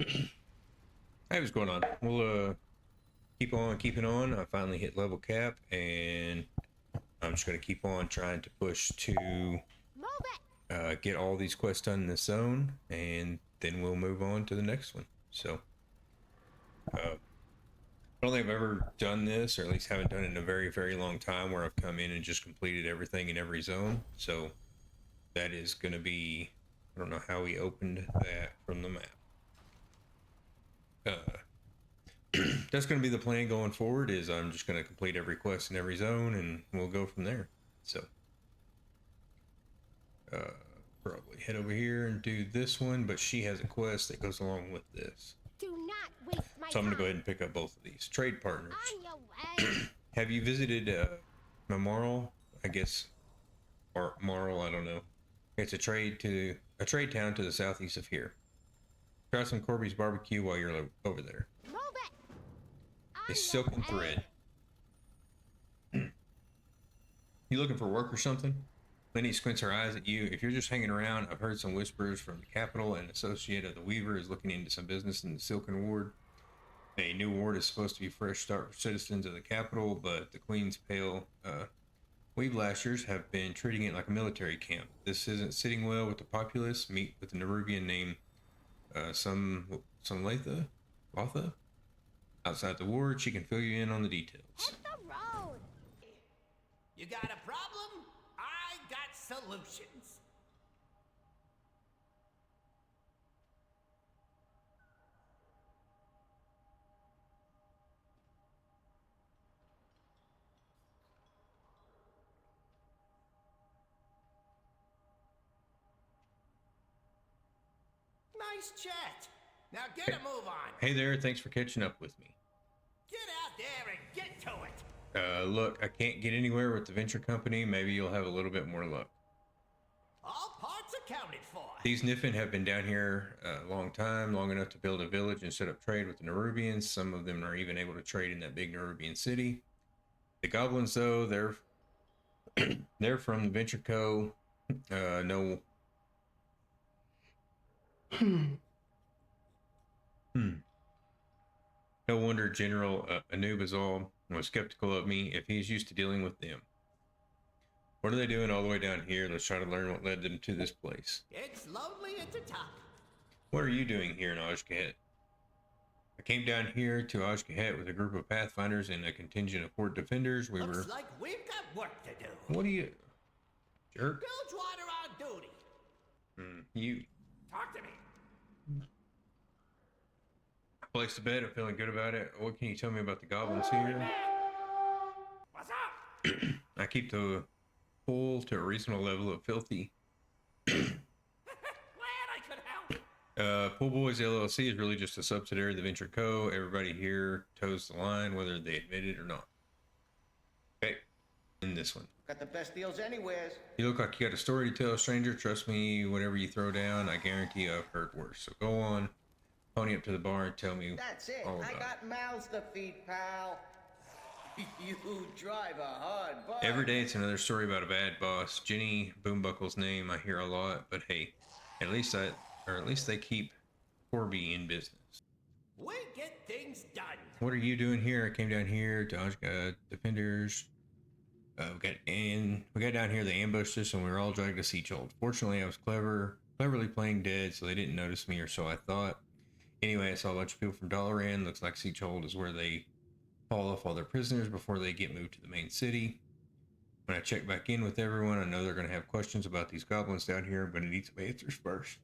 Hey, what's going on? We'll keep on keeping on. I finally hit level cap, and I'm just gonna keep on trying to push to get all these quests done in the zone, and then we'll move on to the next one. So, I don't think I've ever done this, or at least haven't done it in a very, very long time, where I've come in and just completed everything in every zone. So that is gonna be, I don't know how we opened that from the map. That's going to be the plan going forward. Is I'm just going to complete every quest in every zone, and we'll go from there. So, probably head over here and do this one. But she has a quest that goes along with this. Do not waste my So I'm going to go time. ahead and pick up both of these trade partners. On your way. Have you visited Memorial? I guess, or Marl? I don't know. It's a trade town to the southeast of here. Try some Corby's barbecue while you're over there. Move it. On It's your silk and way. thread. You looking for work or something? Lenny squints her eyes at you. If you're just hanging around, I've heard some whispers from the capital. An associate of the Weaver is looking into some business in the Silken Ward. A new ward is supposed to be a fresh start for citizens of the capital, but the Queen's pale weave lashers have been treating it like a military camp. This isn't sitting well with the populace. Meet with the Nerubian named some Latha outside the ward. She can fill you in on the details. Hit the road. You got a problem? I got solutions. Nice chat. Now get a move on. Hey there, thanks for catching up with me. Get out there and get to it. Look, I can't get anywhere with the venture company. Maybe you'll have a little bit more luck. All parts accounted for. These Niffin have been down here a long time, long enough to build a village and set up trade with the Nerubians. Some of them are even able to trade in that big Nerubian city. The goblins, though, they're from the Venture Co. No. No wonder General Anubizal was skeptical of me if he's used to dealing with them. What are they doing all the way down here? Let's try to learn what led them to this place. It's lonely at the top. What are you doing here in Azj'kahet? I came down here to Azj'kahet with a group of pathfinders and a contingent of port defenders. Looks like we've got work to do. What are you... jerk? Bilgewater on duty. You... Talk to me. place to bed. I'm feeling good about it. What can you tell me about the goblins here? What's up? I keep the pool to a reasonable level of filthy. Glad I could help. Pool Boys LLC is really just a subsidiary of the Venture Co. Everybody here toes the line, whether they admit it or not. Okay, in this one. Got the best deals anywheres. You look like you got a story to tell, stranger. Trust me, whatever you throw down, I guarantee you I've heard worse. So go on, pony up to the bar and tell me That's it. all I about got mouths to feed, pal. You drive a hard it. bargain. Every day it's another story about a bad boss. Jenny Boombuckle's name I hear a lot, but hey, at least they keep Corby in business. We get things done. What are you doing here? I came down here to Azj'kahet defenders. We got down here. They ambushed us, and we were all dragged to Siege-Hold. Fortunately, I was cleverly playing dead, so they didn't notice me, or so I thought. Anyway, I saw a bunch of people from Dalaran. Looks like Siege-Hold is where they haul off all their prisoners before they get moved to the main city. When I check back in with everyone, I know they're going to have questions about these goblins down here, but I need some answers first.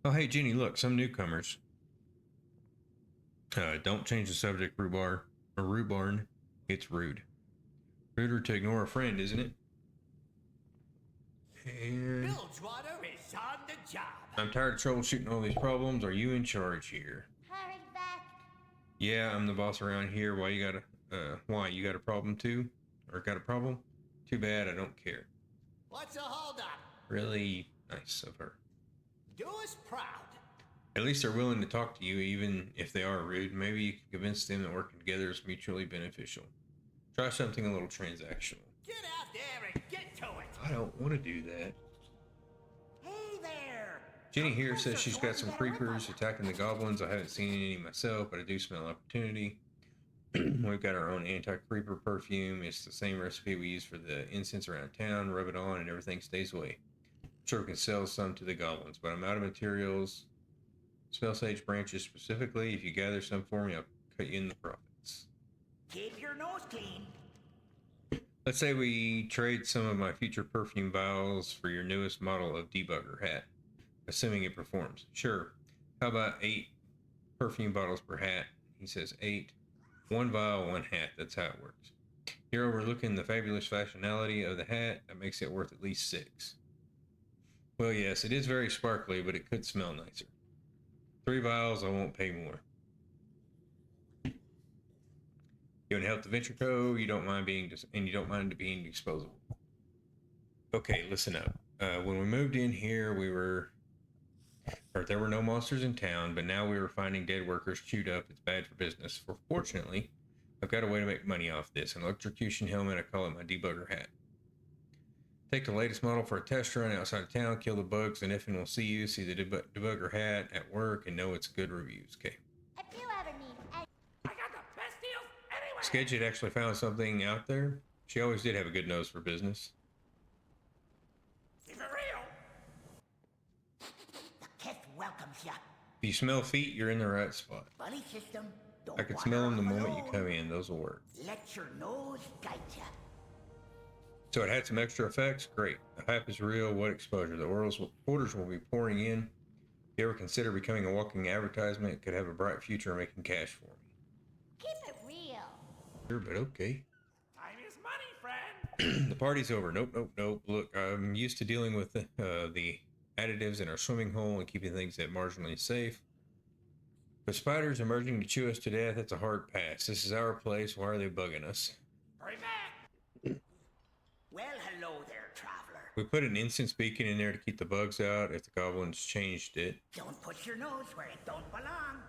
Oh, hey, Jenny, look, some newcomers. Don't change the subject, Rhubarn. It's rude. Ruder to ignore a friend, isn't it? And Bilgewater is on the job. I'm tired of troubleshooting all these problems. Are you in charge here? Hurry back. Yeah, I'm the boss around here. Why you got a problem too? Or got a problem? Too bad, I don't care. What's the holdup? Really nice of her. Do us proud. At least they're willing to talk to you, even if they are rude. Maybe you can convince them that working together is mutually beneficial. Try something a little transactional. Get out there and get to it. I don't want to do that. Jenny here says she's got some creepers attacking the goblins. I haven't seen any myself, but I do smell opportunity. We've got our own anti-creeper perfume. It's the same recipe we use for the incense around town. Rub it on and everything stays away. I'm sure we can sell some to the goblins, but I'm out of materials. Smell sage branches specifically. If you gather some for me, I'll cut you in the profits. Keep your nose clean. Let's say we trade some of my future perfume vials for your newest model of debugger hat, assuming it performs. Sure. How about 8 perfume bottles per hat? He says 8. 1 vial, 1 hat. That's how it works. You're overlooking the fabulous fashionality of the hat. That makes it worth at least 6. Well, yes, it is very sparkly, but it could smell nicer. 3 vials, I won't pay more. You want to help the Venture Co. You don't mind being disposable. Okay, listen up. When we moved in here, there were no monsters in town, but now we were finding dead workers chewed up. It's bad for business. Fortunately, I've got a way to make money off this. An electrocution helmet. I call it my debugger hat. Take the latest model for a test run outside of town, kill the bugs, and if and we'll see you, see the debugger hat at work, and know it's good reviews. Okay. If you ever need any I got the best deals anywhere. Sketch had actually found something out there. She always did have a good nose for business. For real. The kith welcomes ya. If you smell feet, you're in the right spot. Buddy system. Don't I could wander smell them the off moment you alone. come in. Those will work. Let your nose guide ya. So it had some extra effects. Great. The hype is real. What exposure? The orders will be pouring in. If you ever consider becoming a walking advertisement, it could have a bright future making cash for me. keep it real. Sure, but okay. Time is money, friend. The party's over. Nope. Look, I'm used to dealing with the additives in our swimming hole and keeping things that marginally safe. But spiders emerging to chew us to death, that's a hard pass. This is our place. Why are they bugging us? Hurry back. Well, hello there, traveler. We put an incense beacon in there to keep the bugs out if the goblins changed it. Don't put your nose where it don't belong.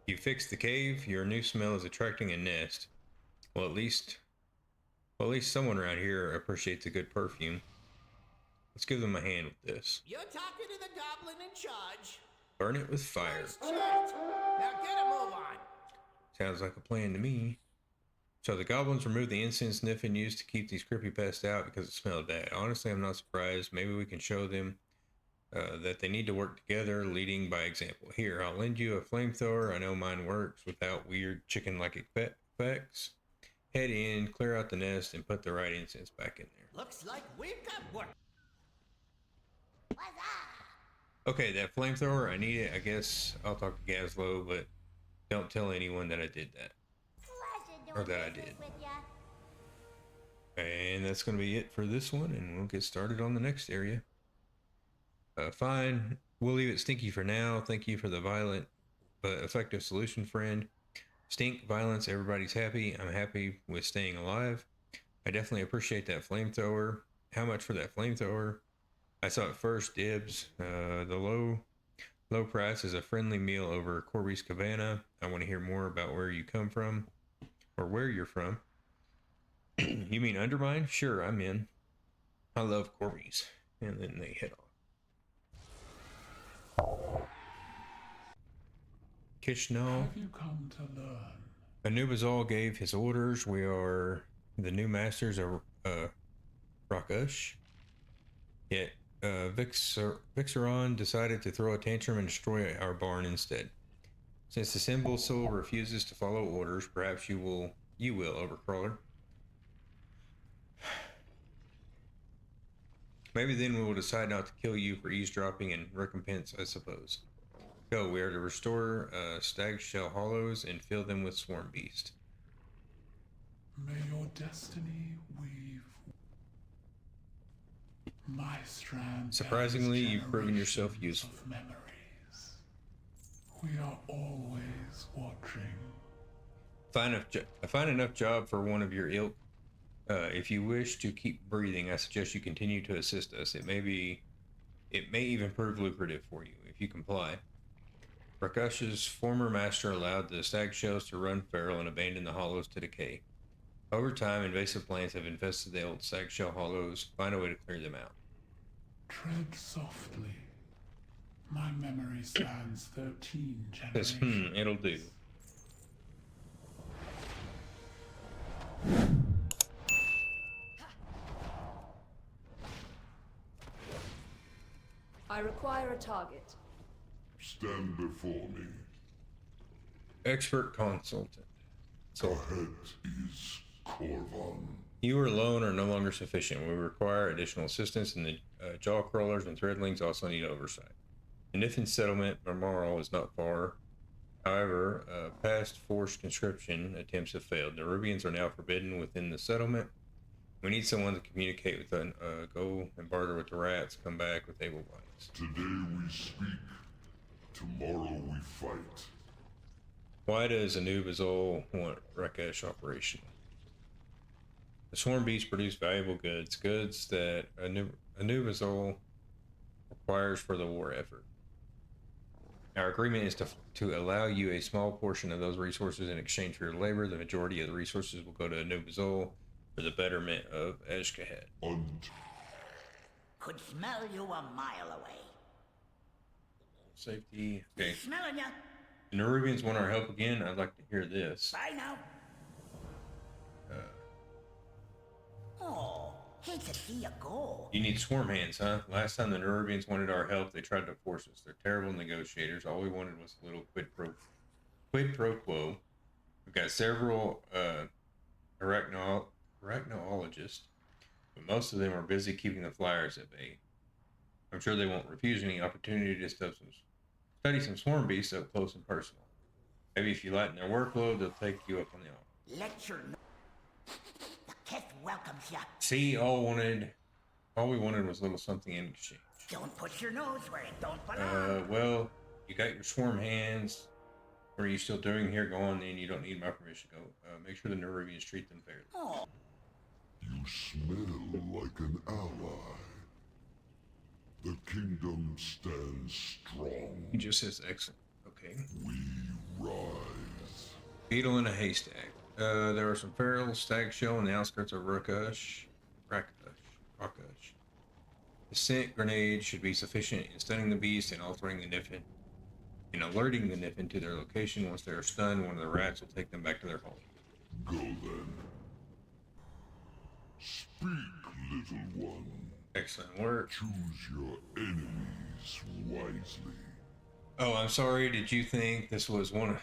You fixed the cave. Your new smell is attracting a nest. Well, at least someone around here appreciates a good perfume. Let's give them a hand with this. You're talking to the goblin in charge. Burn it with fire. Nice chat. Now get a move on. Sounds like a plan to me. So the goblins removed the incense Niffin used to keep these creepy pests out because it smelled bad. Honestly, I'm not surprised. Maybe we can show them that they need to work together, leading by example. Here, I'll lend you a flamethrower. I know mine works without weird chicken-like effects. Head in, clear out the nest, and put the right incense back in there. Looks like we've got work. What's up? Okay, that flamethrower, I need it. I guess I'll talk to Gazlo, but don't tell anyone that I did that. Pleasure Or doing that I business did. with ya. And that's going to be it for this one, and we'll get started on the next area. Fine. We'll leave it stinky for now. Thank you for the violent but effective solution, friend. Stink, violence, everybody's happy. I'm happy with staying alive. I definitely appreciate that flamethrower. How much for that flamethrower? I saw it first, dibs. The low price is a friendly meal over Corby's Cabana. I want to hear more about where you come from, or where you're from. You mean Undermine? Sure, I'm in. I love Corby's. And then they head off. Kishnell. Have you come to learn? Anubizal gave his orders. We are the new masters of Rakash. Yet Vixaron decided to throw a tantrum and destroy our barn instead. Since the symbol soul refuses to follow orders, perhaps you will, Overcrawler. Maybe then we will decide not to kill you for eavesdropping and recompense, I suppose. Go, we are to restore stag shell hollows and fill them with swarm beast. May your destiny weave my strand. Surprisingly, bears you've proven yourself generations useful. of memories. We are always watching. Find enough job for one of your ilk. If you wish to keep breathing, I suggest you continue to assist us. It may even prove lucrative for you if you comply. Rakash's former master allowed the stag shells to run feral and abandon the hollows to decay. Over time, invasive plants have infested the old stag shell hollows. Find a way to clear them out. Tread softly. My memory spans 13 Says, generations. it'll do. I require a target. Stand before me. Expert consultant. So Kahet is Korvan. you alone are no longer sufficient. We require additional assistance, and the jaw crawlers and threadlings also need oversight. The Nifin settlement memorial is not far. However, past forced conscription attempts have failed. The Nerubians are now forbidden within the settlement. We need someone to communicate with them. Go and barter with the rats. Come back with able bodies. Today we speak. Tomorrow we fight. Why does Anub'Azol want Rakesh operational? The swarm beasts produce valuable goods that Anub'Azol requires for the war effort. Our agreement is to allow you a small portion of those resources in exchange for your labor. The majority of the resources will go to Anub'Azol for the betterment of Azj'kahet. Could smell you a mile away. Safety. Okay. Smelling ya. The Nerubians want our help again. I'd like to hear this. Bye now. Oh, hate to see you go. You need swarm hands, huh? Last time the Nerubians wanted our help, they tried to force us. They're terrible negotiators. All we wanted was a little quid pro quo. We've got several arachnologists, but most of them are busy keeping the flyers at bay. I'm sure they won't refuse any opportunity to study some swarm beasts up close and personal. Maybe if you lighten their workload, they'll take you up on the offer. Lecture. The Keth welcomes ya. See, all we wanted was a little something in exchange. Don't put your nose where it don't belong. Well, you got your swarm hands. What are you still doing here? Go on then. You don't need my permission. Go. Make sure the Nerubians treat them fairly. Oh, You smell like an ally. The kingdom stands strong. He just says excellent. Okay. We rise. Beetle in a haystack. There are some feral stag shell on the outskirts of Rakush. The scent grenade should be sufficient in stunning the beast and altering the Niffin. In alerting the Niffin to their location, once they are stunned, one of the rats will take them back to their home. Go then. Speak, little one. Excellent work. Choose your enemies wisely. Oh, I'm sorry. Did you think this was a one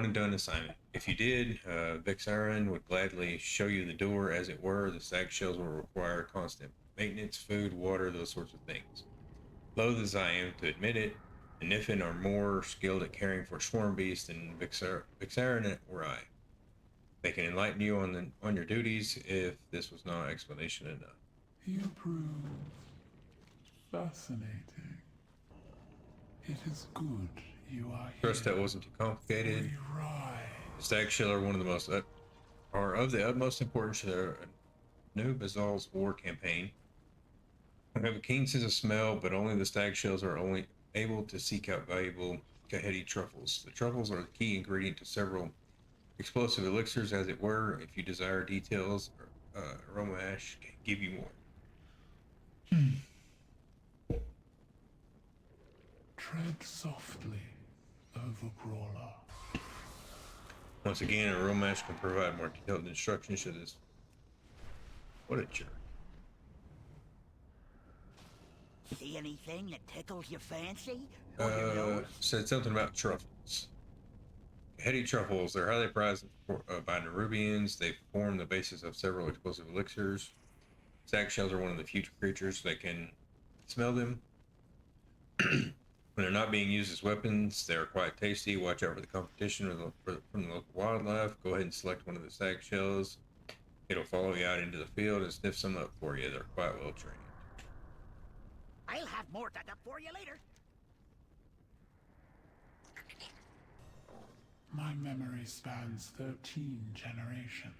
and done assignment? If you did, Vixarin would gladly show you the door. As it were, the stag shells will require constant maintenance, food, water, those sorts of things. Loath as I am to admit it, the Niffin are more skilled at caring for swarm beasts than Vixarin or I. They can enlighten you on your duties if this was not explanation enough. You prove fascinating. It is good you are here. Trust that wasn't too complicated. We rise. The stag shell are one of the most are of the utmost importance to the Anub'Azol's war campaign. I have a keen sense of smell, but only the stag shells are only able to seek out valuable Kaheti truffles. The truffles are the key ingredient to several explosive elixirs, as it were. If you desire details, Aroma Ash can give you more. Tread softly, overcrawler. Once again, Aroma Ash can provide more detailed instructions to this. What a jerk. see anything that tickles your fancy? Or your nose? Said something about truffles. Heady truffles, they're highly prized by Nerubians. They form the basis of several explosive elixirs. Stag shells are one of the few creatures that can smell them. When they're not being used as weapons, they are quite tasty. Watch out for the competition from the local wildlife. Go ahead and select one of the stag shells. It'll follow you out into the field and sniff some up for you. They're quite well trained. I'll have more dug up for you later. My memory spans 13 generations.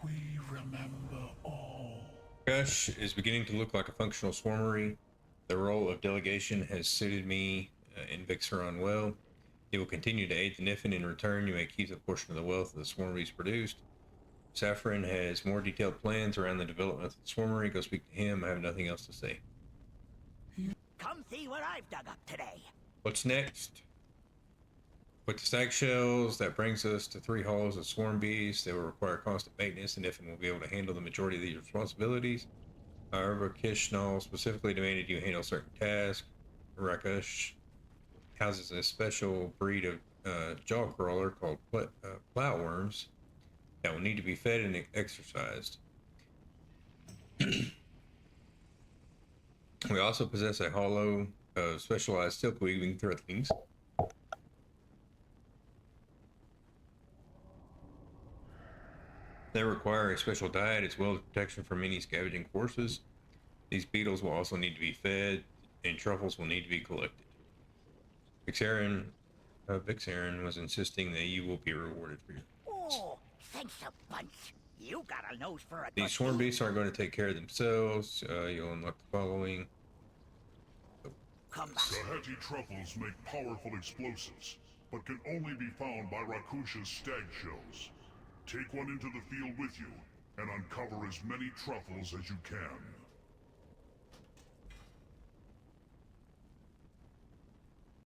We remember all. Gush is beginning to look like a functional swarmery. The role of delegation has suited me in Vixaron well. He will continue to aid the Niffin. In return, you may keep a portion of the wealth of the swarm beast produced. Saffron has more detailed plans around the development of the swarmery. Go speak to him. I have nothing else to say. Come see what I've dug up today. What's next? With the stag shells, that brings us to 3 halls of swarm beasts. They will require constant maintenance, and Niffin will be able to handle the majority of these responsibilities. However, Kishnall specifically demanded you handle certain tasks. Rakush houses a special breed of jaw crawler called plowworms that will need to be fed and exercised. We also possess a hollow of specialized silk weaving threadlings. They require a special diet as well as protection from any scavenging forces. These beetles will also need to be fed, and truffles will need to be collected. Vixaren was insisting that you will be rewarded for your efforts. Oh, thanks a bunch. You got a nose for a These swarm beasts aren't going to take care of themselves. You'll unlock the following. Come back. Azj'kahet truffles make powerful explosives, but can only be found by Rakush's stag shells. Take one into the field with you, and uncover as many truffles as you can.